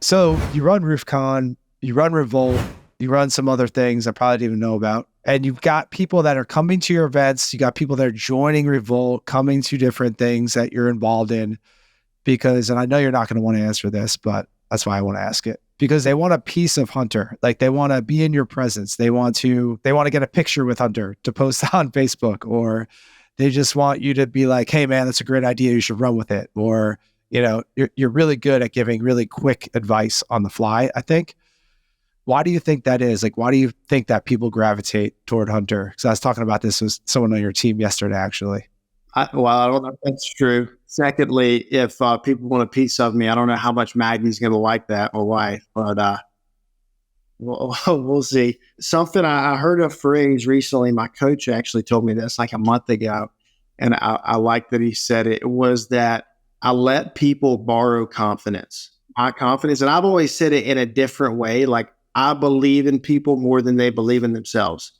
So you run RoofCon, you run Revolt, you run some other things I probably didn't even know about. And you've got people that are coming to your events. You got people that are joining Revolt, coming to different things that you're involved in because, and I know you're not going to want to answer this, but that's why I want to ask it, because they want a piece of Hunter. Like they want to be in your presence. They want to get a picture with Hunter to post on Facebook, or they just want you to be like, hey man, that's a great idea. You should run with it. Or, you're really good at giving really quick advice on the fly, I think. Why do you think that is? Like, why do you think that people gravitate toward Hunter? Because I was talking about this with someone on your team yesterday, actually. I don't know if that's true. Secondly, if people want a piece of me, I don't know how much Maggie's going to like that, my wife, but we'll see. Something I heard a phrase recently. My coach actually told me this like a month ago, and I like that he said it. It was that I let people borrow confidence, my confidence. And I've always said it in a different way. Like, I believe in people more than they believe in themselves.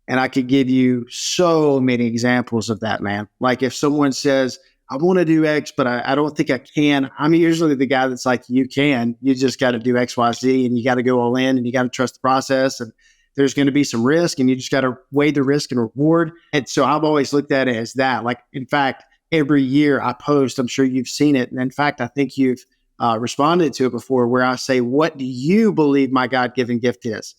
And I could give you so many examples of that, man. Like if someone says, I want to do X, but I don't think I can. I'm usually the guy that's like, you can. You just got to do X, Y, Z, and you got to go all in, and you got to trust the process. And there's going to be some risk, and you just got to weigh the risk and reward. And so I've always looked at it as that. Like, in fact, every year I post, I'm sure you've seen it. And in fact, I think you've responded to it before, where I say, what do you believe my God-given gift is?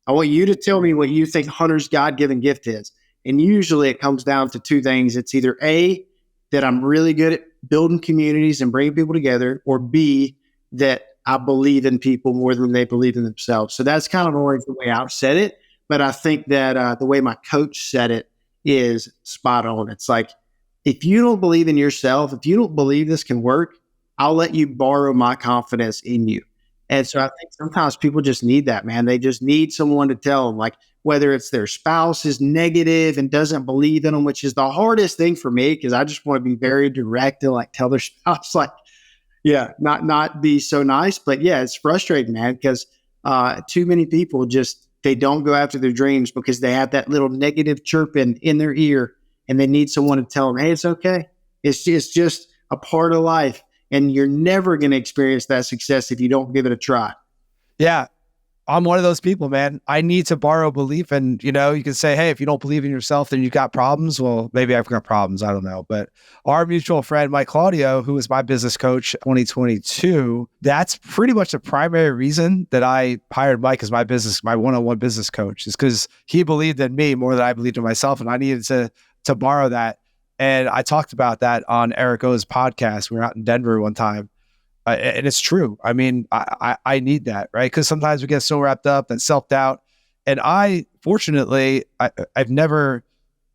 I want you to tell me what you think Hunter's God-given gift is. And usually it comes down to two things. It's either A, that I'm really good at building communities and bringing people together, or B, that I believe in people more than they believe in themselves. So that's kind of always the way I've said it. But I think that the way my coach said it is spot on. It's like, if you don't believe in yourself, if you don't believe this can work, I'll let you borrow my confidence in you. And so I think sometimes people just need that, man. They just need someone to tell them, like, whether it's their spouse is negative and doesn't believe in them, which is the hardest thing for me, because I just want to be very direct and like tell their spouse, like, yeah, not be so nice. But yeah, it's frustrating, man, because too many people they don't go after their dreams because they have that little negative chirping in their ear, and they need someone to tell them, hey, it's okay. It's just a part of life. And you're never going to experience that success if you don't give it a try. Yeah, I'm one of those people, man. I need to borrow belief. And, you can say, hey, if you don't believe in yourself, then you've got problems. Well, maybe I've got problems. I don't know. But our mutual friend, Mike Claudio, who was my business coach 2022, that's pretty much the primary reason that I hired Mike as my one-on-one business coach, is because he believed in me more than I believed in myself. And I needed to borrow that. And I talked about that on Eric O's podcast. We were out in Denver one time. And it's true. I mean, I need that, right? Because sometimes we get so wrapped up and self-doubt. And fortunately, I don't think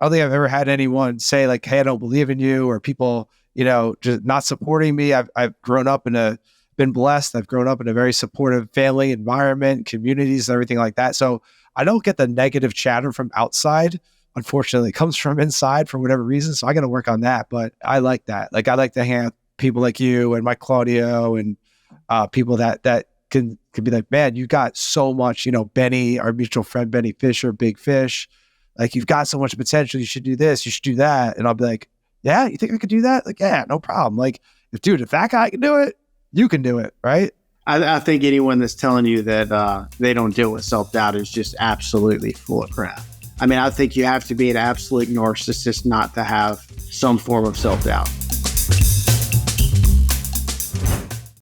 I've ever had anyone say like, hey, I don't believe in you, or people, just not supporting me. I've grown up been blessed. I've grown up in a very supportive family environment, communities, and everything like that. So I don't get the negative chatter from outside. Unfortunately, it comes from inside for whatever reason. So I got to work on that. But I like that. Like, I like to hang out with people like you and Mike Claudio and people that can be like, man, you got so much, Benny, our mutual friend, Benny Fisher, Big Fish, like, you've got so much potential. You should do this. You should do that. And I'll be like, yeah, you think I could do that? Like, yeah, no problem. Like, if that guy can do it, you can do it. Right. I think anyone that's telling you that they don't deal with self-doubt is just absolutely full of crap. I mean, I think you have to be an absolute narcissist not to have some form of self-doubt.